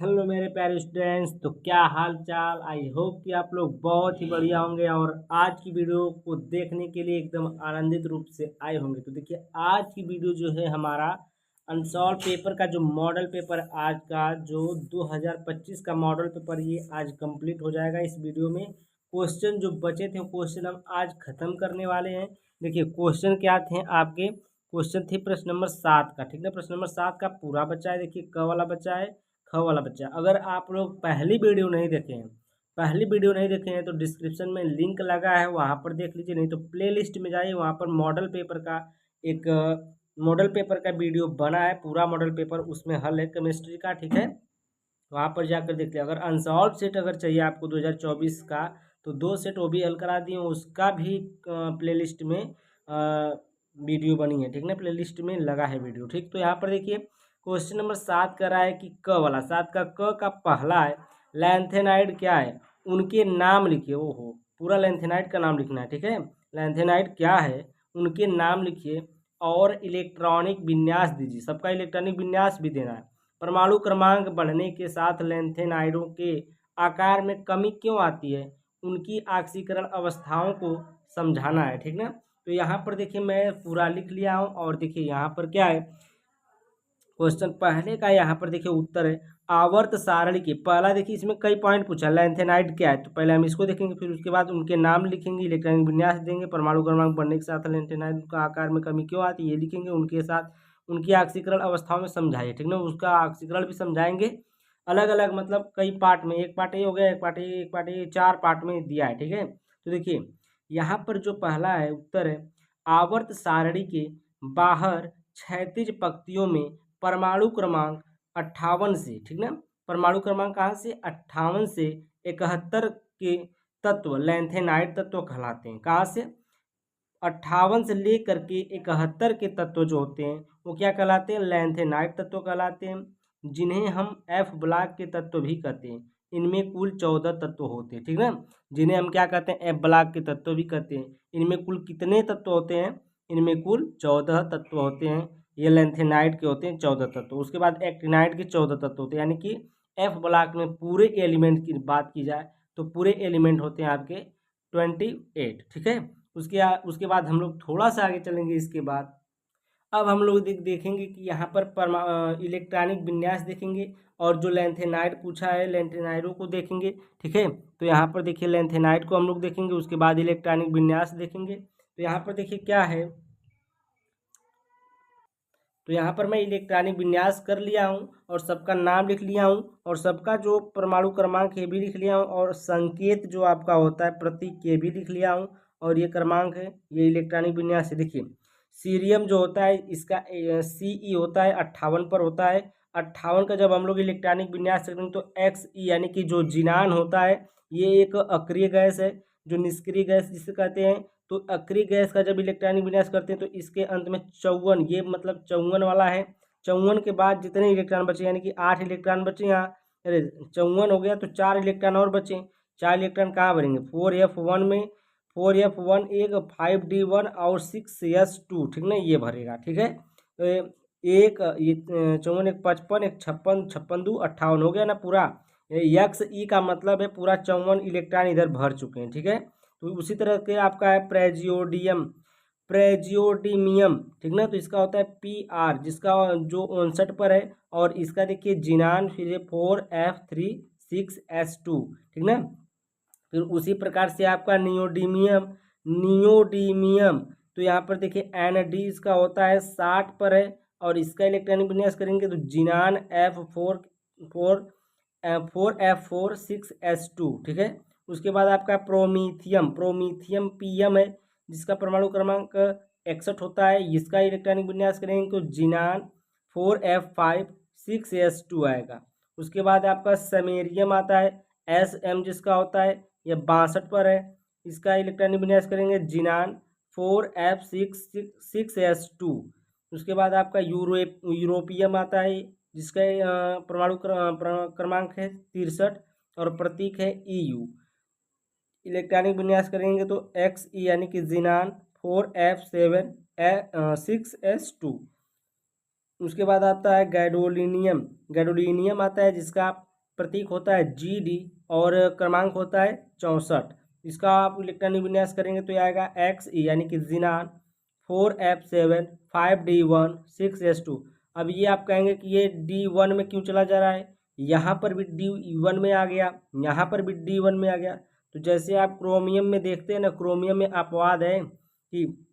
Hello मेरे प्यारे students. तो क्या हाल चाल। आई होप कि आप लोग बहुत ही बढ़िया होंगे और आज की वीडियो को देखने के लिए एकदम आनंदित रूप से आए होंगे। तो देखिए, आज की वीडियो जो है हमारा अनसॉल्व पेपर का जो मॉडल पेपर आज का जो 2025 का मॉडल पेपर ये आज कंप्लीट हो जाएगा। इस वीडियो में क्वेश्चन जो बचे थे क्वेश्चन हम आज खत्म करने वाले हैं। देखिए क्वेश्चन क्या थे आपके। क्वेश्चन थे प्रश्न नंबर 7 का, ठीक है। प्रश्न नंबर 7 का पूरा बच्चा है। देखिए क वाला बच्चा है, ख वाला बच्चा। अगर आप लोग पहली वीडियो नहीं देखे हैं तो डिस्क्रिप्शन में लिंक लगा है, वहाँ पर देख लीजिए। नहीं तो प्ले लिस्ट में जाइए, वहाँ पर एक मॉडल पेपर का वीडियो बना है, पूरा मॉडल पेपर उसमें हल है केमिस्ट्री का, ठीक है। वहाँ पर जाकर देख लिया। अगर अनसॉल्व सेट अगर चाहिए आपको 2024 का तो 2 सेट वो भी हल करा दिए, उसका भी प्ले लिस्ट में वीडियो बनी है, ठीक ना। प्ले लिस्ट में लगा है वीडियो, ठीक। तो यहाँ पर देखिए क्वेश्चन नंबर 7 कर रहा है कि क वाला 7 का क का पहला है लैंथेनाइड क्या है, उनके नाम लिखिए। ओहो, पूरा लैंथेनाइड का नाम लिखना है, ठीक है। लैंथेनाइड क्या है, उनके नाम लिखिए और इलेक्ट्रॉनिक विन्यास दीजिए। सबका इलेक्ट्रॉनिक विन्यास भी देना है। परमाणु क्रमांक बढ़ने के साथ लैंथेनाइडों के आकार में कमी क्यों आती है, उनकी ऑक्सीकरण अवस्थाओं को समझाना है, ठीक ना। तो यहाँ पर देखिए मैं पूरा लिख लिया हूँ और देखिए यहाँ पर क्या है क्वेश्चन पहले का। यहाँ पर देखिए उत्तर है आवर्त सारणी के पहला। देखिए इसमें कई पॉइंट पूछा, लैंथेनाइड क्या है, तो पहले हम इसको देखेंगे, फिर उसके बाद उनके नाम लिखेंगे, इलेक्ट्रॉनिक विन्यास देंगे, परमाणु क्रमांक बढ़ने के साथ लैंथेनाइड का आकार में कमी क्यों आती है ये लिखेंगे, उनके साथ उनकी ऑक्सीकरण अवस्थाओं में समझाइए, ठीक ना। उसका ऑक्सीकरण भी समझाएंगे अलग अलग, मतलब कई पार्ट में। एक पार्ट ये हो गया, एक पार्ट ये 4 पार्ट में दिया है, ठीक है। तो देखिए यहाँ पर जो पहला है उत्तर है आवर्त सारणी के बाहर क्षैतिज पंक्तियों में परमाणु क्रमांक 58 से, ठीक ना। परमाणु क्रमांक कहाँ से 58 से 71 के तत्व लैंथेनाइड तत्व कहलाते हैं। कहाँ से 58 से लेकर के 71 के तत्व जो होते हैं वो क्या कहलाते हैं, लैंथेनाइड तत्व कहलाते हैं, जिन्हें हम एफ ब्लॉक के तत्व भी कहते हैं। इनमें कुल 14 तत्व होते हैं, ठीक ना। जिन्हें हम क्या कहते हैं, एफ ब्लॉक के तत्व भी कहते हैं। इनमें कुल कितने तत्व होते हैं, इनमें कुल 14 तत्व होते हैं। ये लेंथेनाइड के होते हैं 14 तत्व। उसके बाद एक्टिनाइड के 14 तत्व होते हैं। यानी कि एफ ब्लॉक में पूरे एलिमेंट की बात की जाए तो पूरे एलिमेंट होते हैं आपके 28, ठीक है। उसके बाद हम लोग थोड़ा सा आगे चलेंगे। इसके बाद अब हम लोग देखेंगे कि यहाँ पर इलेक्ट्रॉनिक विन्यास देखेंगे और जो लेंथेनाइड पूछा है लेंथेनाइडों को देखेंगे, ठीक है। तो यहाँ पर देखिए लेंथेनाइड को हम लोग देखेंगे, उसके बाद इलेक्ट्रॉनिक विन्यास देखेंगे। तो यहाँ पर देखिए क्या है, तो यहाँ पर मैं इलेक्ट्रॉनिक विन्यास कर लिया हूँ और सबका नाम लिख लिया हूँ और सबका जो परमाणु क्रमांक है भी लिख लिया हूँ और संकेत जो आपका होता है प्रतीक के भी लिख लिया हूँ और ये क्रमांक है, ये इलेक्ट्रॉनिक विन्यास है। देखिए सीरियम जो होता है इसका CE होता है 58 पर होता है। 58 का जब हम लोग इलेक्ट्रॉनिक विन्यास करेंगे तो XE यानी कि जो जिनान होता है ये एक अक्रिय गैस है, जो निष्क्रिय गैस जिसे कहते हैं। तो अक्रिय गैस का जब इलेक्ट्रॉनिक विन्यास करते हैं तो इसके अंत में 54, ये मतलब 54 वाला है। 54 के बाद जितने इलेक्ट्रॉन बचे यानी कि 8 इलेक्ट्रॉन बचे यहाँ। अरे 54 हो गया तो 4 इलेक्ट्रॉन और बचे। 4 इलेक्ट्रॉन कहाँ भरेंगे, 4f1 में। 4f1 एक 5d1 और 6s2, ठीक ना, ये भरेगा, ठीक है। तो एक ये 54 एक 55 एक 56, 56 58 हो गया ना पूरा। XE का मतलब है पूरा 54 इलेक्ट्रॉन इधर भर चुके हैं, ठीक है। तो उसी तरह के आपका है प्रेजियोडियम, ठीक ना। तो इसका होता है PR, जिसका जो 59 पर है और इसका देखिए जिनान फिर 4f3 6s2, ठीक ना। फिर उसी प्रकार से आपका नियोडीमियम तो यहाँ पर देखिए ND इसका होता है 60 पर है और इसका इलेक्ट्रॉनिक विन्यास करेंगे तो जिनान F4F4 6s2, ठीक है। उसके बाद आपका प्रोमीथियम PM है, जिसका परमाणु क्रमांक 61 होता है। इसका इलेक्ट्रॉनिक विन्यास करेंगे तो जिनान 4f5 6s2 आएगा। उसके बाद आपका समेरियम आता है SM, जिसका होता है यह 62 पर है। इसका इलेक्ट्रॉनिक विन्यास करेंगे जिनान 4f6s2। उसके बाद आपका यूरोपियम आता है, जिसका परमाणु क्रमांक है 63 और प्रतीक है EU। इलेक्ट्रॉनिक विन्यास करेंगे तो XE यानी कि जिनान 4f6s2। उसके बाद आता है गैडोलिनियम आता है, जिसका प्रतीक होता है GD और क्रमांक होता है 64। इसका आप इलेक्ट्रॉनिक विन्यास करेंगे तो ये आएगा XE यानी कि जिनान 4F7 5D1 6S2। अब ये आप कहेंगे कि ये D1 में क्यों चला जा रहा है, यहाँ पर भी D1 में आ गया, यहाँ पर भी D1 में आ गया। तो जैसे आप क्रोमियम में देखते हैं ना, क्रोमियम में अपवाद है कि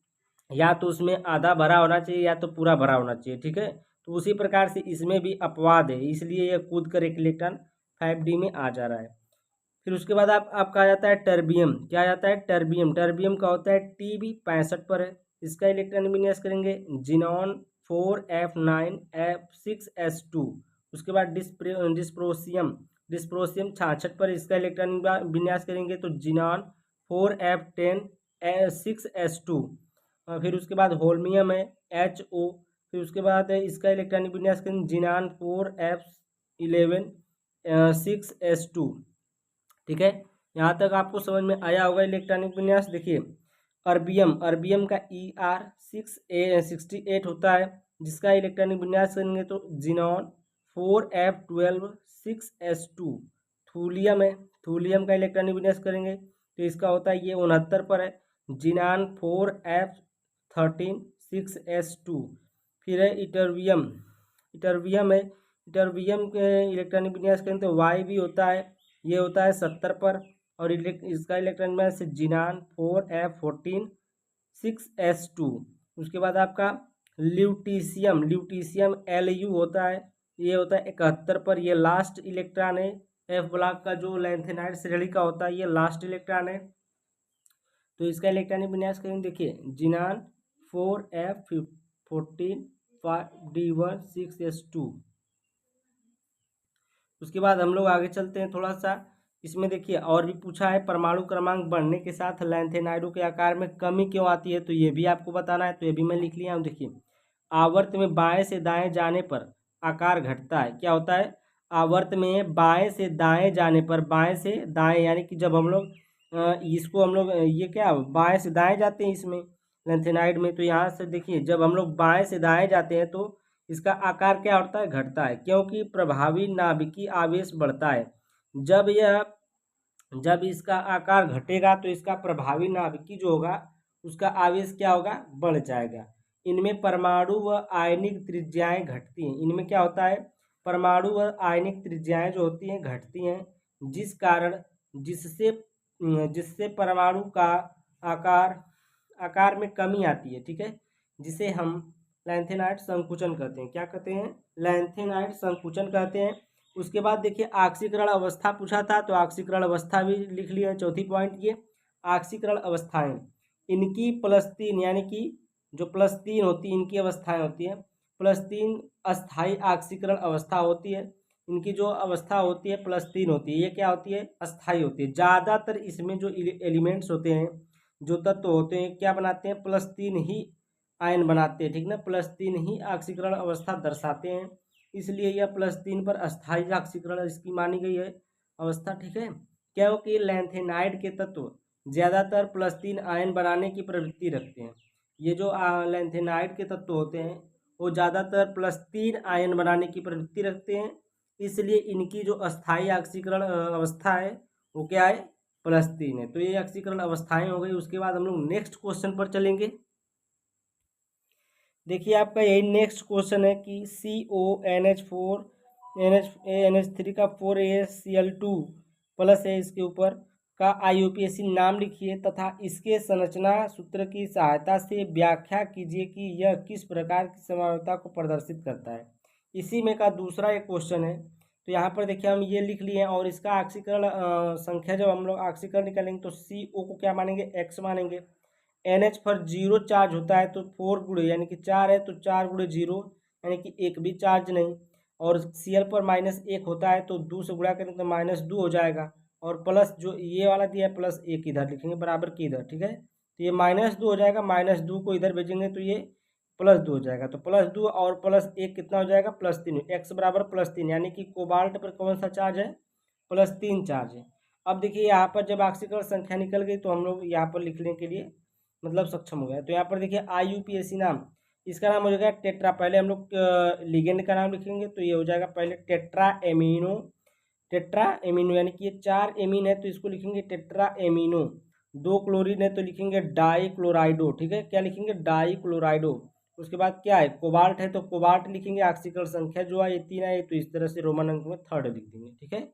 या तो उसमें आधा भरा होना चाहिए या तो पूरा भरा होना चाहिए, ठीक है। तो उसी प्रकार से इसमें भी अपवाद है, इसलिए यह कूद कर एक इलेक्ट्रॉन 5D में आ जा रहा है। फिर उसके बाद आपका आ जाता है टर्बियम। क्या आ जाता है टर्बियम? टर्बियम का होता है TB 65 पर है। इसका इलेक्ट्रॉन विन्यास करेंगे जिनॉन 4F9F6S2। उसके बाद डिस्प्रोसियम डिस्प्रोसियम 66 पर इसका इलेक्ट्रॉन विन्यास करेंगे तो जिनॉन 4F10 6S2। फिर उसके बाद होल्मियम है HO। फिर उसके बाद इसका इलेक्ट्रॉनिक विन्यास करेंगे जिनान 4F11 6S2। ठीक है, यहाँ तक आपको समझ में आया होगा इलेक्ट्रॉनिक विन्यास। देखिए अर्बियम का ER68 होता है, जिसका इलेक्ट्रॉनिक विन्यास करेंगे तो जिनॉन 4F12 6S2। थूलियम है, थूलियम का इलेक्ट्रॉनिक विन्यास करेंगे तो इसका होता है ये 69 पर है, जिनान 4F13 6S2। फिर है इटरवियम है, इटरवियम के इलेक्ट्रॉनिक विन्यास करेंगे तो Y भी होता है, ये होता है 70 पर, और इसका इलेक्ट्रॉन विन्यास जिनान 4F14 6S2। उसके बाद आपका ल्यूटीशियम Lu होता है, ये होता है 71 पर, ये लास्ट इलेक्ट्रॉन है। F ब्लॉक का जो लैंथेनाइड श्रेणी का होता है ये लास्ट इलेक्ट्रॉन है। तो इसका इलेक्ट्रॉनिक विन्यास करेंगे, देखिए जिनान 4F14 5D1 6S2। उसके बाद हम लोग आगे चलते हैं थोड़ा सा। इसमें देखिए और भी पूछा है, परमाणु क्रमांक बढ़ने के साथ लैंथेनाइडों के आकार में कमी क्यों आती है, तो ये भी आपको बताना है। तो ये भी मैं लिख लिया हूँ। देखिए आवर्त में बाएं से दाएं जाने पर आकार घटता है। क्या होता है? आवर्त में बाएं से दाएं जाने पर, बाएं से दाएं यानी कि जब हम लोग इसको हम लोग ये क्या बाएं से दाएं जाते हैं इसमें लैंथेनाइड में, तो यहाँ से देखिए जब हम लोग बाएं से दाएं जाते हैं तो इसका आकार क्या होता है? घटता है, क्योंकि प्रभावी नाभिकीय आवेश बढ़ता है। जब इसका आकार घटेगा तो इसका प्रभावी नाभिकीय जो होगा उसका आवेश क्या होगा? बढ़ जाएगा। इनमें परमाणु व आयनिक त्रिज्याएं घटती हैं। इनमें क्या होता है? परमाणु व आयनिक त्रिज्याएं जो होती हैं घटती हैं, जिस कारण जिससे परमाणु का आकार में कमी आती है। ठीक है, जिसे हम लैंथेनाइड संकुचन कहते हैं। क्या कहते हैं? लैंथेनाइड संकुचन कहते हैं। उसके बाद देखिए ऑक्सीकरण अवस्था पूछा था, तो ऑक्सीकरण अवस्था भी लिख लिया। चौथी पॉइंट ये ऑक्सीकरण अवस्थाएं, इनकी +3 यानी कि जो +3 होती है इनकी अवस्थाएं होती हैं। +3 अस्थाई ऑक्सीकरण अवस्था होती है। इनकी जो अवस्था होती है +3 होती है, ये क्या होती है? अस्थाई होती है। ज़्यादातर इसमें जो एलिमेंट्स होते हैं, जो तत्व होते हैं, क्या बनाते हैं? +3 ही आयन बनाते हैं। ठीक ना, +3 ही ऑक्सीकरण अवस्था दर्शाते हैं, इसलिए यह +3 पर अस्थाई ऑक्सीकरण इसकी मानी गई है अवस्था। ठीक है, क्योंकि लैंथेनाइड के तत्व ज़्यादातर +3 आयन बनाने की प्रवृत्ति रखते हैं। ये जो लैंथेनाइड के तत्व होते हैं वो ज़्यादातर +3 आयन बनाने की प्रवृत्ति रखते हैं, इसलिए इनकी जो अस्थाई ऑक्सीकरण अवस्था है वो क्या है? +3 है। तो ये ऑक्सीकरण अवस्थाएं हो गई। उसके बाद हम लोग नेक्स्ट क्वेश्चन पर चलेंगे। देखिए आपका यही नेक्स्ट क्वेश्चन है कि CONH4 NH3 का 4ACl2 प्लस है इसके ऊपर का IUPAC नाम लिखिए तथा इसके संरचना सूत्र की सहायता से व्याख्या कीजिए कि यह किस प्रकार की समानता को प्रदर्शित करता है। इसी में का दूसरा एक क्वेश्चन है। तो यहाँ पर देखिए हम ये लिख लिए हैं, और इसका ऑक्सीकरण संख्या जब हम लोग ऑक्सीकरण निकालेंगे तो CO को क्या मानेंगे? X मानेंगे। NH पर 0 चार्ज होता है तो 4 गुणे यानी कि 4 है तो 4 गुणे 0 यानी कि एक भी चार्ज नहीं, और Cl पर -1 होता है तो 2 से गुणा करें तो -2 हो जाएगा, और प्लस जो ये वाला दिया है +1 इधर लिखेंगे बराबर की इधर। ठीक है, तो ये -2 हो जाएगा, -2 को इधर भेजेंगे तो ये +2 हो जाएगा। तो +2 और +1 कितना हो जाएगा? +3। X बराबर +3 यानी कि कोबाल्ट पर कौन सा चार्ज है? +3 चार्ज है। अब देखिए यहाँ पर जब ऑक्सीकरण संख्या निकल गई तो हम लोग यहाँ पर लिखने के लिए मतलब सक्षम हो गया। तो यहाँ पर देखिए IUPAC नाम, इसका नाम हो जाएगा टेट्रा। पहले हम लोग लिगेंड का नाम लिखेंगे तो ये हो जाएगा पहले टेट्रा टेट्रा एमिनो, यानी कि ये 4 एमीन है तो इसको लिखेंगे टेट्रा एमिनो। 2 क्लोरीन है तो लिखेंगे डाई क्लोराइडो, ठीक है, क्या लिखेंगे, डाई क्लोराइडो। उसके बाद क्या है, कोबाल्ट है तो कोबाल्ट लिखेंगे, ऑक्सीकरण संख्या जो है ये 3 है, तो इस तरह से रोमन अंक में 3rd लिख देंगे, ठीक है।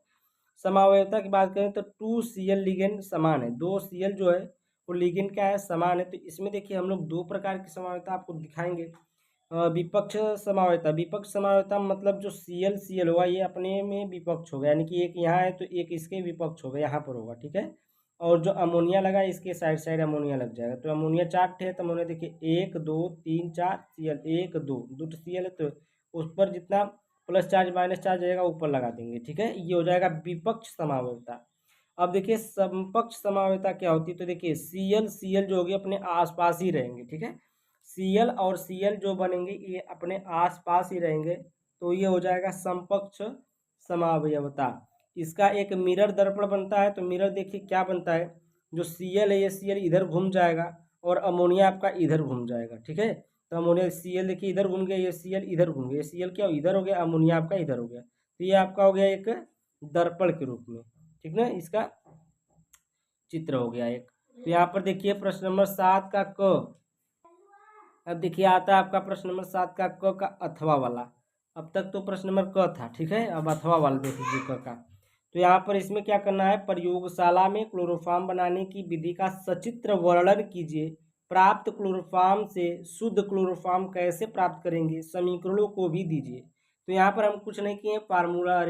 समावयवता की बात करें तो 2Cl लिगेंड समान है, 2Cl जो है वो लिगेंड क्या है, समान है। तो इसमें देखिए हम लोग 2 प्रकार की समावयवता आपको दिखाएंगे। विपक्ष समावयवता, विपक्ष समावयवता मतलब जो Cl होगा ये अपने में विपक्ष होगा, यानी कि एक यहाँ है तो एक इसके विपक्ष होगा, यहाँ पर होगा, ठीक है। और जो अमोनिया लगा इसके साइड साइड अमोनिया लग जाएगा, तो अमोनिया 4 है तो अमोनिया देखिए 1 2 3 4 Cl, 1 2 2 Cl है तो उस पर जितना प्लस चार्ज माइनस चार्ज रहेगा ऊपर लगा देंगे, ठीक है, ये हो जाएगा विपक्ष समावयवता। अब देखिए समपक्ष समावयवता क्या होती है, तो देखिए Cl जो होगी अपने आसपास ही रहेंगे, ठीक है, Cl और Cl जो बनेंगे ये अपने आसपास ही रहेंगे, तो ये हो जाएगा समपक्ष समावयवता। इसका एक मिरर दर्पण बनता है, तो मिरर देखिए क्या बनता है, जो Cl है ये Cl इधर घूम जाएगा और अमोनिया आपका इधर घूम जाएगा, ठीक है। तो अमोनिया Cl देखिए इधर घूम गया, ये Cl इधर घूम गया, ये Cl क्या इधर हो गया, अमोनिया आपका इधर हो गया, तो ये आपका हो गया एक दर्पण के रूप में, ठीक ना, इसका चित्र हो गया एक। तो यहाँ पर देखिए प्रश्न नंबर 7 का क। अब देखिए आता है आपका प्रश्न नंबर 7 का क का अथवा वाला। अब तक तो प्रश्न नंबर क था, ठीक है, अब अथवा वाला देख लीजिए क का। तो यहाँ पर इसमें क्या करना है, प्रयोगशाला में क्लोरोफॉर्म बनाने की विधि का सचित्र वर्णन कीजिए। प्राप्त क्लोरोफॉर्म से शुद्ध क्लोरोफॉर्म कैसे प्राप्त करेंगे, समीकरणों को भी दीजिए। तो यहाँ पर हम कुछ नहीं किए, फार्मूला कह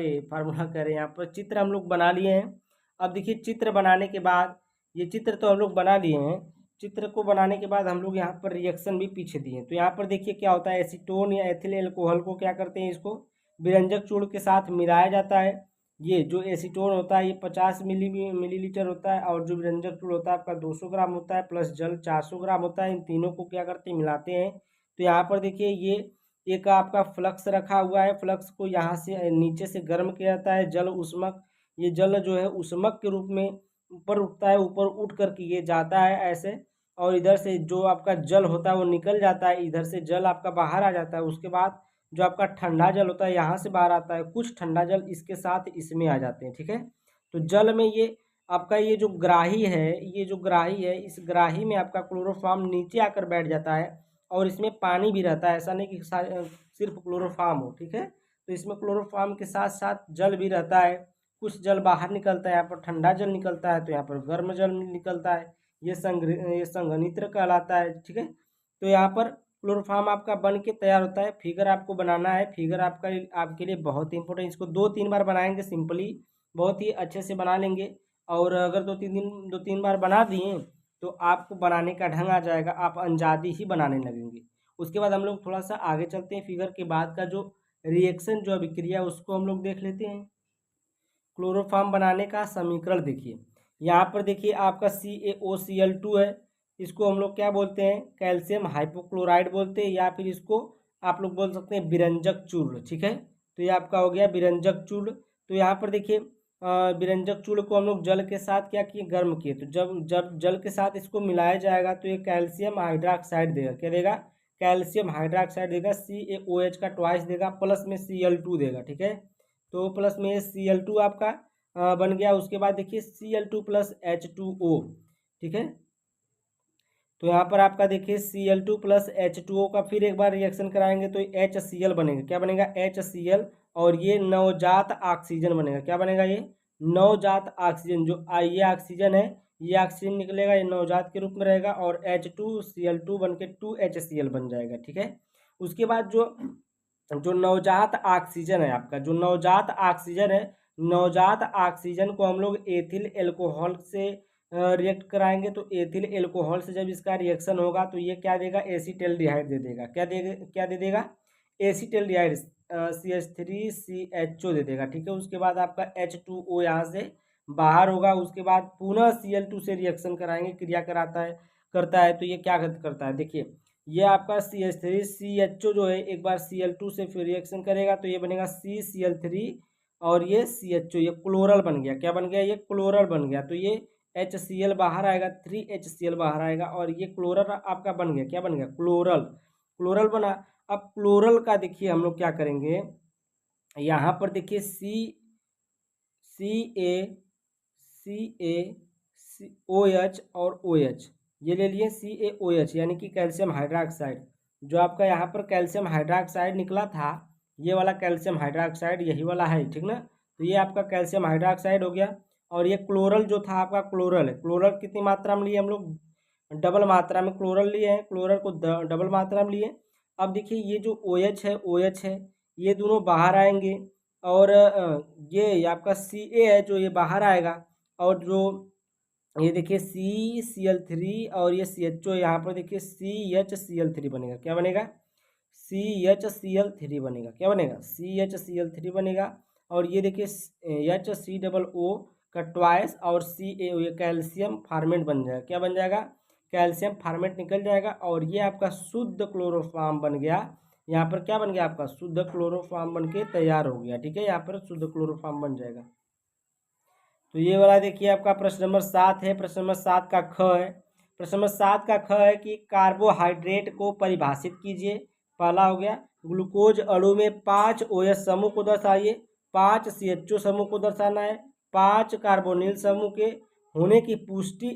रहे हैं, यहाँ पर चित्र हम लोग बना लिए हैं। अब देखिए चित्र बनाने के बाद, ये चित्र तो हम लोग बना लिए हैं, चित्र को बनाने के बाद हम लोग यहाँ पर रिएक्शन भी पीछे दिए। तो यहाँ पर देखिए क्या होता है, एसीटोन या एथिल एल्कोहल को क्या करते हैं, इसको विरंजक चूर्ण के साथ मिलाया जाता है। ये जो एसीटोन होता है ये 50 मिलीलीटर होता है, और जो विरंजक चूर्ण होता है आपका 200 ग्राम होता है, प्लस जल 400 ग्राम होता है। इन तीनों को क्या करते हैं, मिलाते हैं। तो यहाँ पर देखिए ये एक आपका फ्लक्स रखा हुआ है, फ्लक्स को यहाँ से नीचे से गर्म किया जाता है, जल उष्मक, ये जल जो है उष्मक के रूप में ऊपर उठता है, ऊपर उठ करके ये जाता है ऐसे, और इधर से जो आपका जल होता है वो निकल जाता है, इधर से जल आपका बाहर आ जाता है। उसके बाद जो आपका ठंडा जल होता है यहाँ से बाहर आता है, कुछ ठंडा जल इसके साथ इसमें आ जाते हैं, ठीक है। तो जल में ये आपका ये जो ग्राही है, ये जो ग्राही है, इस ग्राही में आपका क्लोरोफॉर्म नीचे आकर बैठ जाता है, और इसमें पानी भी रहता है, ऐसा नहीं कि सिर्फ क्लोरोफॉर्म हो, ठीक है। तो इसमें क्लोरोफॉर्म के साथ साथ जल भी रहता है, कुछ जल बाहर निकलता है, यहाँ पर ठंडा जल निकलता है तो यहाँ पर गर्म जल निकलता है, ये संघनित्र कहलाता है, ठीक है। तो यहाँ पर क्लोरोफॉर्म आपका बन के तैयार होता है। फिगर आपको बनाना है, फिगर आपका आपके लिए बहुत इंपॉर्टेंट, इसको 2-3 बार बनाएंगे, सिंपली बहुत ही अच्छे से बना लेंगे। और अगर 2-3 बार बना दिए तो आपको बनाने का ढंग आ जाएगा, आप अंदाज़ी ही बनाने लगेंगे। उसके बाद हम लोग थोड़ा सा आगे चलते हैं, फिगर के बाद का जो रिएक्शन जो अभिक्रिया उसको हम लोग देख लेते हैं। क्लोरोफॉर्म बनाने का समीकरण देखिए, यहाँ पर देखिए आपका CaOCl2 है, इसको हम लोग क्या बोलते हैं, कैल्शियम हाइपोक्लोराइड बोलते हैं, या फिर इसको आप लोग बोल सकते हैं विरंजक चूर्ण, ठीक है। तो ये आपका हो गया विरंजक चूर्ण। तो यहाँ पर देखिए विरंजक चूर्ण को हम लोग जल के साथ क्या किए, गर्म किए, तो जब जब जल के साथ इसको मिलाया जाएगा तो ये कैल्शियम हाइड्रोक्साइड देगा, क्या देगा, कैल्शियम हाइड्रोक्साइड देगा, CaOH का ट्वाइस देगा, प्लस में Cl2 देगा, ठीक है। तो प्लस में Cl2 आपका बन गया। उसके बाद देखिए Cl2 प्लस H2O, ठीक है। तो यहाँ पर आपका देखिए Cl2 प्लस H2O का फिर एक बार रिएक्शन कराएंगे तो HCl बनेगा, क्या बनेगा, HCl, और ये नवजात ऑक्सीजन बनेगा, क्या बनेगा, ये नवजात ऑक्सीजन, जो ये ऑक्सीजन है, ये ऑक्सीजन निकलेगा, ये नवजात के रूप में रहेगा, और H2Cl2 बन के 2HCl बन जाएगा, ठीक है। उसके बाद जो नवजात ऑक्सीजन है आपका, जो नवजात ऑक्सीजन है, नवजात ऑक्सीजन को हम लोग एथिल एल्कोहल से रिएक्ट कराएंगे। तो एथिल एल्कोहल से जब इसका रिएक्शन होगा तो ये क्या देगा, एसीटल्डिहाइड दे देगा, क्या दे देगा, एसीटल्डिहाइड CH3CHO दे देगा, ठीक है। उसके बाद आपका H2O यहाँ से बाहर होगा, उसके बाद पुनः Cl2 से रिएक्शन कराएंगे, क्रिया करता है तो ये क्या करता है, देखिए ये आपका CH3CHO जो है एक बार Cl2 से फिर रिएक्शन करेगा तो ये बनेगा CCl3, और ये CHO, ये क्लोरल बन गया, क्या बन गया, ये क्लोरल बन गया। तो ये HCl बाहर आएगा, 3HCl बाहर आएगा, और ये क्लोरल आपका बन गया, क्या बन गया, क्लोरल, क्लोरल बना। अब क्लोरल का देखिए हम लोग क्या करेंगे, यहाँ पर देखिए CaOH और OH, ये ले लिए CaOH यानी कि कैल्शियम हाइड्रोक्साइड। जो आपका यहाँ पर कैल्शियम हाइड्रोक्साइड निकला था, ये वाला कैल्शियम हाइड्रोक्साइड यही वाला है, ठीक ना। तो ये आपका कैल्शियम हाइड्रोक्साइड हो गया। और ये क्लोरल जो था आपका, क्लोरल है। क्लोरल कितनी मात्रा में लिए हम लोग? डबल मात्रा में क्लोरल लिए हैं, क्लोरल को डबल मात्रा में लिए। अब देखिए ये जो OH है, OH है, ये दोनों बाहर आएंगे। और ये आपका Ca है जो ये बाहर आएगा। और जो ये देखिए CCl3 और ये CHO, यहाँ पर देखिए CHCl3 बनेगा। क्या बनेगा? CHCl3 बनेगा। क्या बनेगा? CHCl3 बनेगा। और ये देखिए HCOO का ट्वाइस और CaO, ये कैल्शियम फार्मेट बन जाएगा। क्या बन जाएगा? कैल्शियम फार्मेट निकल जाएगा। और ये आपका शुद्ध क्लोरोफॉर्म बन गया। यहाँ पर क्या बन गया? आपका शुद्ध क्लोरोफॉर्म बन के तैयार हो गया। ठीक है, यहाँ पर शुद्ध क्लोरोफॉर्म बन जाएगा। तो ये वाला देखिए आपका प्रश्न नंबर 7 है। प्रश्न नंबर 7 का ख है। प्रश्न नंबर 7 का ख है कि कार्बोहाइड्रेट को परिभाषित कीजिए। पहला हो गया, ग्लूकोज अणु में 5 OH समूह को दर्शाइए, 5 CHO समूह को दर्शाना है, 5 कार्बोनिल समूह के होने की पुष्टि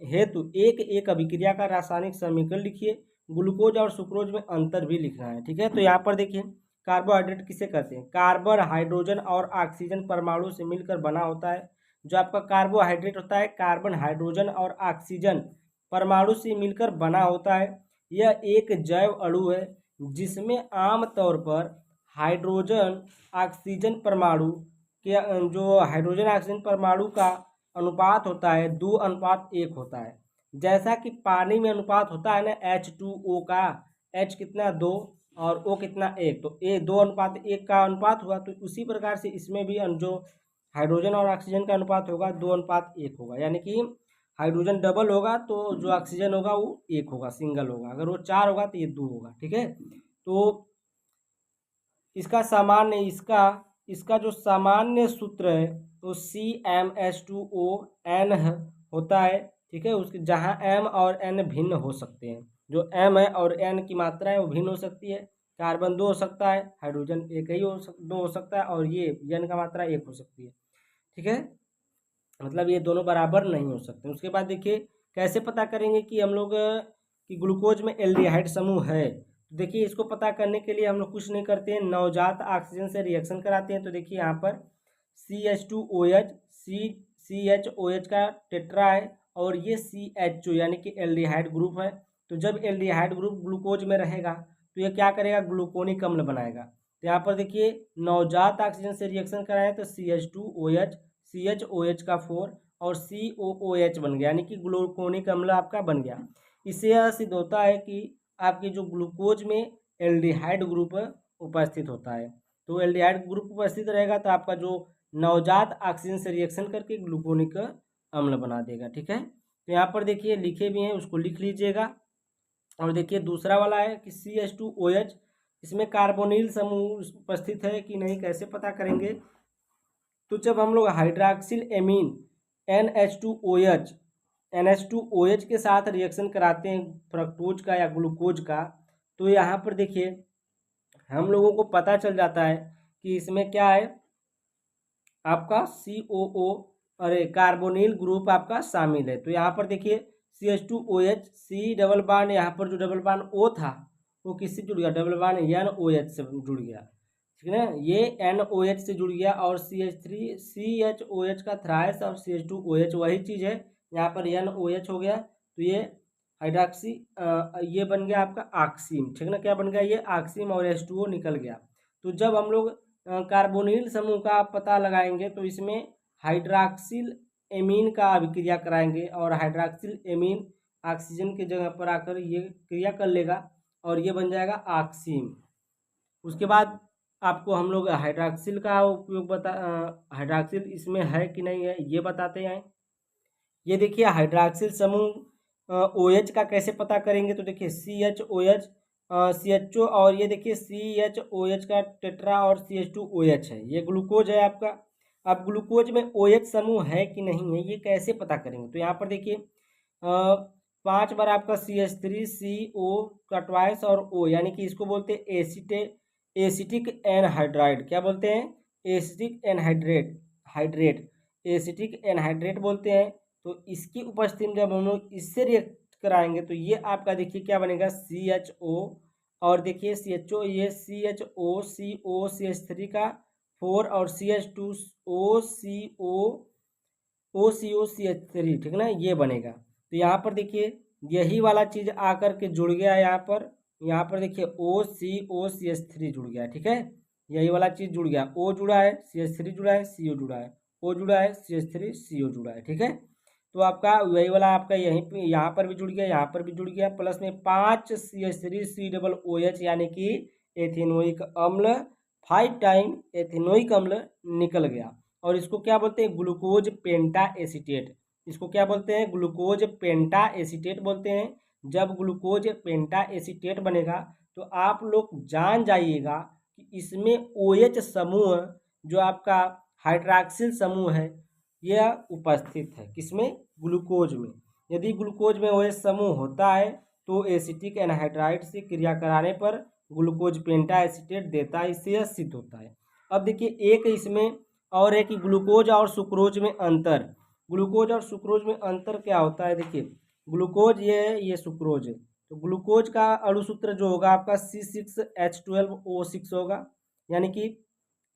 हेतु एक एक अभिक्रिया का रासायनिक समीकरण लिखिए। ग्लूकोज और सुक्रोज में अंतर भी लिखना है। ठीक है, तो यहाँ पर देखिए कार्बोहाइड्रेट किसे कहते हैं? कार्बन, हाइड्रोजन और ऑक्सीजन परमाणु से मिलकर बना होता है। जो आपका कार्बोहाइड्रेट होता है, कार्बन, हाइड्रोजन और ऑक्सीजन परमाणु से मिलकर बना होता है। यह एक जैव अणु है जिसमें आमतौर पर हाइड्रोजन ऑक्सीजन परमाणु के जो हाइड्रोजन ऑक्सीजन परमाणु का अनुपात होता है 2:1 होता है। जैसा कि पानी में अनुपात होता है ना H2O का, H कितना 2 और O कितना 1, तो A 2:1 का अनुपात हुआ। तो उसी प्रकार से इसमें भी जो हाइड्रोजन और ऑक्सीजन का अनुपात होगा 2:1 होगा। यानी कि हाइड्रोजन डबल होगा तो जो ऑक्सीजन होगा वो 1 होगा, सिंगल होगा। अगर वो 4 होगा तो ये 2 होगा। ठीक है, तो इसका सामान्य इसका जो सामान्य सूत्र है तो CmH2ON होता है। ठीक है, उसके जहाँ M और N भिन्न हो सकते हैं। जो M है और N की मात्रा है वो भिन्न हो सकती है। कार्बन 2 हो सकता है, हाइड्रोजन एक ही 2 हो सकता है, और ये N का मात्रा 1 हो सकती है। ठीक है, मतलब ये दोनों बराबर नहीं हो सकते। उसके बाद देखिए कैसे पता करेंगे कि हम लोग कि ग्लूकोज में एल्डिहाइड समूह है। तो देखिए इसको पता करने के लिए हम लोग कुछ नहीं करते हैं, नवजात ऑक्सीजन से रिएक्शन कराते हैं। तो देखिए यहाँ पर CH2OH, CHOH का टेट्रा है और ये CHO यानी कि एल्डिहाइड ग्रुप है। तो जब एल्डिहाइड ग्रुप ग्लूकोज में रहेगा तो ये क्या करेगा? ग्लूकोनिक अम्ल बनाएगा। तो यहाँ पर देखिए नवजात ऑक्सीजन से रिएक्शन कराएं तो CH2OH, CHOH का 4 और COOH बन गया, यानी कि ग्लूकोनिक अम्ल आपका बन गया। इससे यह सिद्ध होता है कि आपके जो ग्लूकोज में एल्डिहाइड ग्रुप उपस्थित होता है। तो एल्डिहाइड ग्रुप उपस्थित रहेगा तो आपका जो नवजात ऑक्सीजन से रिएक्शन करके ग्लूकोनिक अम्ल बना देगा। ठीक है, तो यहाँ पर देखिए लिखे भी हैं, उसको लिख लीजिएगा। और देखिए दूसरा वाला है कि CH2OH, इसमें कार्बोनिल समूह उपस्थित है कि नहीं, कैसे पता करेंगे? तो जब हम लोग हाइड्रॉक्सिल एमीन NH2OH के साथ रिएक्शन कराते हैं फ्रक्टोज का या ग्लूकोज का, तो यहाँ पर देखिए हम लोगों को पता चल जाता है कि इसमें क्या है आपका COO, अरे कार्बोनिल ग्रुप आपका शामिल है। तो यहाँ पर देखिए CH2OH, C डबल बांड, यहाँ पर जो डबल बांड O था वो किससे जुड़ गया? डबल बांड NOH से जुड़ गया। ठीक है ना, ये NOH से जुड़ गया। और CH3CHOH का थ्राइस और CH2OH वही चीज़ है, यहाँ पर NOH हो गया। तो ये हाइड्रॉक्सी ये बन गया आपका ऑक्सीम। ठीक है ना, क्या बन गया? ये ऑक्सीम और H2O निकल गया। तो जब हम लोग कार्बोनिल समूह का पता लगाएंगे तो इसमें हाइड्रॉक्सिल एमीन का अभिक्रिया कराएंगे और हाइड्रॉक्सिल एमीन ऑक्सीजन की जगह पर आकर ये क्रिया कर लेगा और ये बन जाएगा ऑक्सीम। उसके बाद आपको हम लोग हाइड्रॉक्सिल का उपयोग हाइड्रॉक्सिल इसमें है कि नहीं है ये बताते हैं। ये देखिए हाइड्रॉक्सिल समूह OH का कैसे पता करेंगे? तो देखिए CHOH, CHO और ये देखिए CHOH का टेट्रा और CH2OH है, ये ग्लूकोज है आपका। अब ग्लूकोज में OH समूह है कि नहीं है ये कैसे पता करेंगे? तो यहाँ पर देखिए 5 बार आपका CH3CO का ट्वाइस और O, यानी कि इसको बोलते हैं एसिटिक एनहाइड्राइड। क्या बोलते हैं? Acetic anhydride, hydrate, acetic anhydride बोलते हैं। तो इसकी उपस्थिति में जब हम लोग इससे रिएक्ट कराएंगे तो ये आपका देखिए क्या बनेगा, CHO, और देखिए CHO, ये CHO COCH3 का 4 और CH2O COCH3, ठीक ना, ये बनेगा। तो यहाँ पर देखिए यही वाला चीज़ आकर के जुड़ गया यहाँ पर देखिए OCOCH3 जुड़ गया, ठीक है, यही वाला चीज़ जुड़ गया, O जुड़ा है, CH3 जुड़ा है, CO जुड़ा है, O जुड़ा है, CH3 CO जुड़ा है, ठीक है। तो आपका वही वाला आपका यहीं पे यहाँ पर भी जुड़ गया, यहाँ पर भी जुड़ गया, प्लस में 5 CH3COOH यानी कि एथेनोइक अम्ल, 5 टाइम एथेनोइक अम्ल निकल गया। और इसको क्या बोलते हैं, ग्लूकोज पेंटा एसीटेट। इसको क्या बोलते हैं, ग्लूकोज पेंटा एसीटेट बोलते हैं। जब ग्लूकोज पेंटा एसीटेट बनेगा तो आप लोग जान जाइएगा कि इसमें OH समूह जो आपका हाइड्रॉक्सिल समूह है यह उपस्थित है, किसमें, ग्लूकोज में। यदि ग्लूकोज में OH समूह होता है तो एसिटिक एनहाइड्राइड से क्रिया कराने पर ग्लूकोज पेंटा एसीटेट देता है, इससे यह सिद्ध होता है। अब देखिए एक इसमें और है कि ग्लूकोज और सुक्रोज में अंतर। ग्लूकोज और सुक्रोज में अंतर क्या होता है, देखिए ग्लूकोज ये सुक्रोज है, तो ग्लूकोज का अणुसूत्र जो होगा आपका C6H12O6 होगा, यानी कि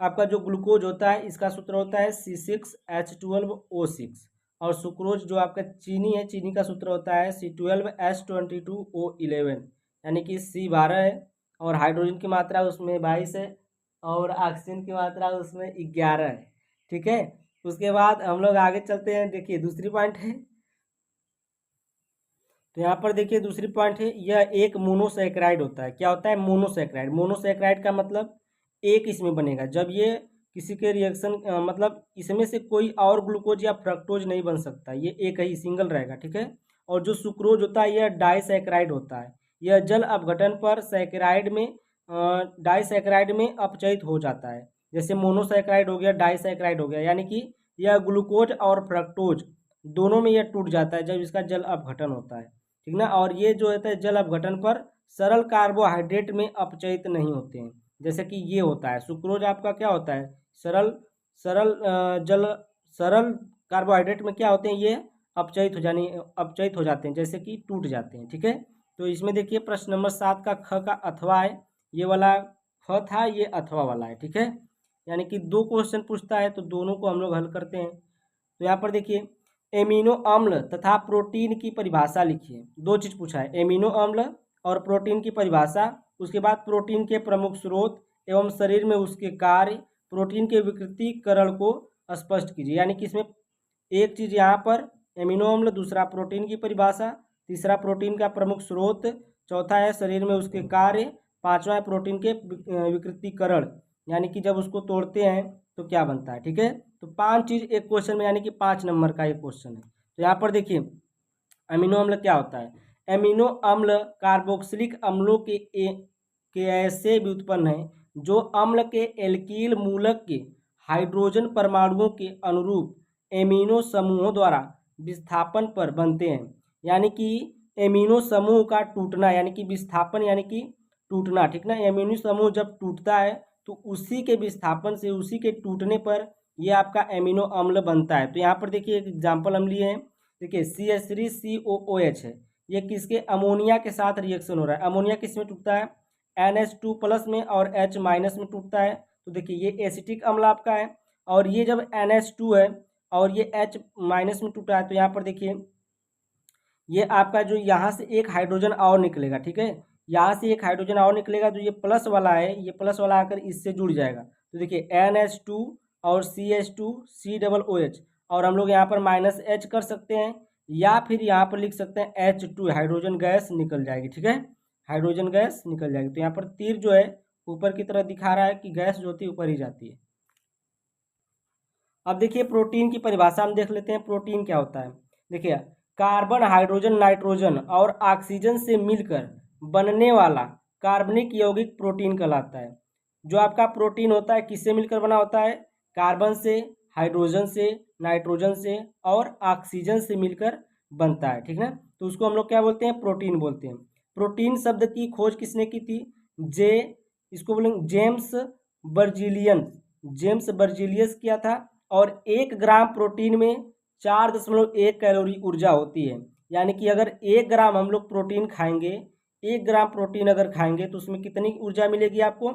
आपका जो ग्लूकोज होता है इसका सूत्र होता है C6H12O6, और सुक्रोज जो आपका चीनी है, चीनी का सूत्र होता है C12H22O11, यानी कि C12 है, और हाइड्रोजन की मात्रा उसमें 22 है, और ऑक्सीजन की मात्रा उसमें 11 है, ठीक है। उसके बाद हम लोग आगे चलते हैं, देखिए दूसरी पॉइंट है, तो यहाँ पर देखिए दूसरी पॉइंट है, यह एक मोनोसैकेराइड होता है। क्या होता है, मोनोसैकेराइड। मोनोसैकेराइड का मतलब एक इसमें बनेगा, जब ये किसी के रिएक्शन मतलब इसमें से कोई और ग्लूकोज या फ्रक्टोज नहीं बन सकता, ये एक ही सिंगल रहेगा, ठीक है। और जो सुक्रोज होता है यह डाइसैकेराइड होता है, यह जल अपघटन पर सैकेराइड में डाइसैकेराइड में अपचयित हो जाता है। जैसे मोनोसैकेराइड हो गया, डाइसैकेराइड हो गया, यानी कि यह ग्लूकोज और फ्रक्टोज दोनों में यह टूट जाता है जब इसका जल अपघटन होता है, ठीक ना। और ये जो होता है जल अपघटन पर सरल कार्बोहाइड्रेट में अपचयित नहीं होते हैं, जैसे कि ये होता है सुक्रोज आपका क्या होता है, सरल सरल सरल कार्बोहाइड्रेट में क्या होते हैं, ये अपचयित हो जाते हैं, जैसे कि टूट जाते हैं, ठीक है। तो इसमें देखिए प्रश्न नंबर 7 का ख का अथवा है, ये वाला ख था, ये अथवा वाला है, ठीक है। यानी कि 2 क्वेश्चन पूछता है तो दोनों को हम लोग हल करते हैं। तो यहाँ पर देखिए एमिनो अम्ल तथा प्रोटीन की परिभाषा लिखिए। 2 चीज़ पूछा है, एमिनो अम्ल और प्रोटीन की परिभाषा, उसके बाद प्रोटीन के प्रमुख स्रोत एवं शरीर में उसके कार्य, प्रोटीन के विकृतीकरण को स्पष्ट कीजिए। यानी कि इसमें एक चीज़ यहाँ पर एमिनो अम्ल, दूसरा प्रोटीन की परिभाषा, तीसरा प्रोटीन का प्रमुख स्रोत, चौथा है शरीर में उसके कार्य, पांचवा है प्रोटीन के विकृतीकरण, यानी कि जब उसको तोड़ते हैं तो क्या बनता है, ठीक है। तो 5 चीज़ एक क्वेश्चन में, यानी कि 5 नंबर का एक क्वेश्चन है। तो यहाँ पर देखिए अमीनो अम्ल क्या होता है, एमिनो अम्ल कार्बोक्सिलिक अम्लों के ऐसे व्युत्पन्न हैं जो अम्ल के एल्कील मूलक के हाइड्रोजन परमाणुओं के अनुरूप एमिनो समूहों द्वारा विस्थापन पर बनते हैं। यानी कि एमिनो समूह का टूटना, यानी कि विस्थापन यानी कि टूटना, ठीक ना। एमिनो समूह जब टूटता है तो उसी के विस्थापन से, उसी के टूटने पर ये आपका एमिनो अम्ल बनता है। तो यहाँ पर देखिए एक एग्जाम्पल हम लिए हैं, देखिए CH3COOH है, ये किसके, अमोनिया के साथ रिएक्शन हो रहा है। अमोनिया किस में टूटता है, NH2 प्लस में और H माइनस में टूटता है। तो देखिए ये एसिटिक अम्ल आपका है, और ये जब NH2 है और ये H माइनस में टूटा है, तो यहाँ पर देखिए ये आपका जो यहाँ से एक हाइड्रोजन और निकलेगा, ठीक है, यहाँ से एक हाइड्रोजन और निकलेगा, तो ये प्लस वाला है, ये प्लस वाला आकर इससे जुड़ जाएगा। तो देखिए NH2 और CH2 COOH, और हम लोग यहाँ पर -H कर सकते हैं, या फिर यहाँ पर लिख सकते हैं H2, हाइड्रोजन गैस निकल जाएगी, ठीक है, हाइड्रोजन गैस निकल जाएगी। तो यहाँ पर तीर जो है ऊपर की तरफ दिखा रहा है कि गैस जो होती है ऊपर ही जाती है। अब देखिए प्रोटीन की परिभाषा हम देख लेते हैं, प्रोटीन क्या होता है। देखिए कार्बन, हाइड्रोजन, नाइट्रोजन और ऑक्सीजन से मिलकर बनने वाला कार्बनिक यौगिक प्रोटीन कहलाता है। जो आपका प्रोटीन होता है किससे मिलकर बना होता है, कार्बन से, हाइड्रोजन से, नाइट्रोजन से और ऑक्सीजन से मिलकर बनता है, ठीक है। तो उसको हम लोग क्या बोलते हैं, प्रोटीन बोलते हैं। प्रोटीन शब्द की खोज किसने की थी, इसको बोलेंगे जेम्स बर्जीलियस किया था। और 1 ग्राम प्रोटीन में 4.1 कैलोरी ऊर्जा होती है। यानी कि अगर 1 ग्राम हम लोग प्रोटीन खाएंगे, 1 ग्राम प्रोटीन अगर खाएंगे तो उसमें कितनी ऊर्जा मिलेगी आपको?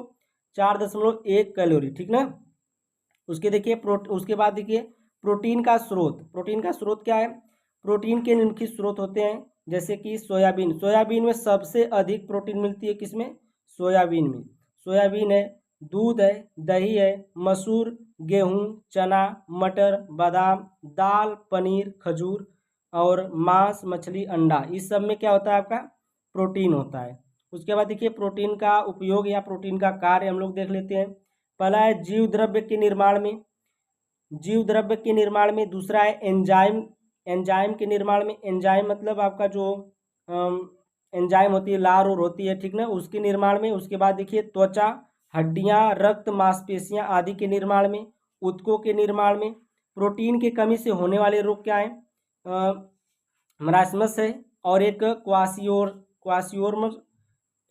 4.1 कैलोरी, ठीक ना। उसके बाद देखिए प्रोटीन का स्रोत क्या है? प्रोटीन के निम्नलिखित स्रोत होते हैं, जैसे कि सोयाबीन में सबसे अधिक प्रोटीन मिलती है। किसमें? सोयाबीन में। सोयाबीन है, दूध है, दही है, मसूर, गेहूं, चना, मटर, बादाम, दाल, पनीर, खजूर और मांस, मछली, अंडा, इस सब में क्या होता है? आपका प्रोटीन होता है। उसके बाद देखिए प्रोटीन का उपयोग या प्रोटीन का कार्य हम लोग देख लेते हैं। पहला है जीव द्रव्य के निर्माण में, दूसरा है एंजाइम के निर्माण में। एंजाइम मतलब आपका जो एंजाइम होती है, लार और होती है, ठीक ना, उसके निर्माण में। उसके बाद देखिए त्वचा, हड्डियां, रक्त, मांसपेशियां आदि के निर्माण में, ऊतकों के निर्माण में। प्रोटीन की कमी से होने वाले रोग क्या है? मरासमस है, और एक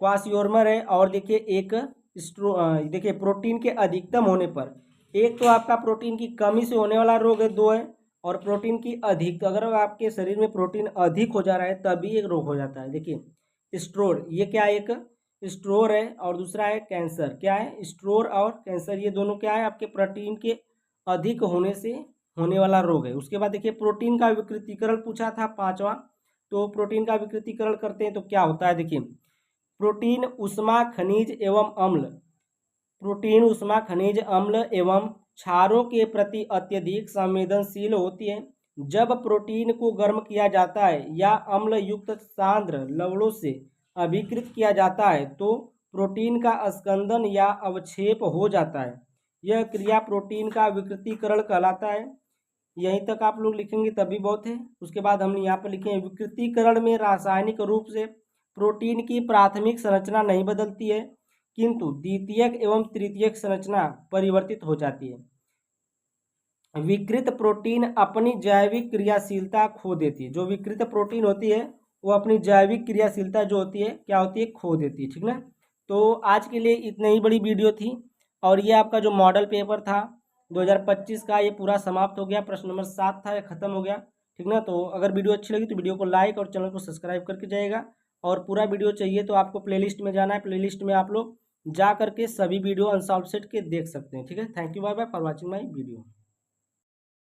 क्वासियोर्मर है, और देखिए एक देखिए प्रोटीन के अधिकतम होने पर, एक तो आपका प्रोटीन की कमी से होने वाला रोग है, 2 है, और प्रोटीन की अधिक, अगर आपके शरीर में प्रोटीन अधिक हो जा रहा है तभी एक रोग हो जाता है। देखिए स्टोर, ये क्या है? एक स्टोर है, और दूसरा है कैंसर। क्या है? स्टोर और कैंसर, ये दोनों क्या है? आपके प्रोटीन के अधिक होने से होने वाला रोग है। उसके बाद देखिए प्रोटीन का विकृतीकरण पूछा था 5वां। तो प्रोटीन का विकृतीकरण करते हैं तो क्या होता है? देखिए प्रोटीन उष्मा, खनिज एवं क्षारों के प्रति अत्यधिक संवेदनशील होती है। जब प्रोटीन को गर्म किया जाता है या अम्ल युक्त सांद्र लवणों से अभिकृत किया जाता है तो प्रोटीन का स्कंदन या अवक्षेप हो जाता है। यह क्रिया प्रोटीन का विकृतीकरण कहलाता है। यहीं तक आप लोग लिखेंगे तभी बहुत है। उसके बाद हम यहाँ पर लिखेंगे विकृतीकरण में रासायनिक रूप से प्रोटीन की प्राथमिक संरचना नहीं बदलती है, किंतु द्वितीयक एवं तृतीयक संरचना परिवर्तित हो जाती है। विकृत प्रोटीन अपनी जैविक क्रियाशीलता खो देती है। जो विकृत प्रोटीन होती है वो अपनी जैविक क्रियाशीलता जो होती है क्या होती है? खो देती है, ठीक ना। तो आज के लिए इतनी ही बड़ी वीडियो थी, और ये आपका जो मॉडल पेपर था 2025 का, ये पूरा समाप्त हो गया। प्रश्न नंबर 7 था, ये खत्म हो गया, ठीक ना। तो अगर वीडियो अच्छी लगी तो वीडियो को लाइक और चैनल को सब्सक्राइब करके जाएगा, और पूरा वीडियो चाहिए तो आपको प्लेलिस्ट में जाना है। प्लेलिस्ट में आप लोग जा करके सभी वीडियो अनसॉल्व सेट के देख सकते हैं, ठीक है। Thank you, bye bye for watching my video.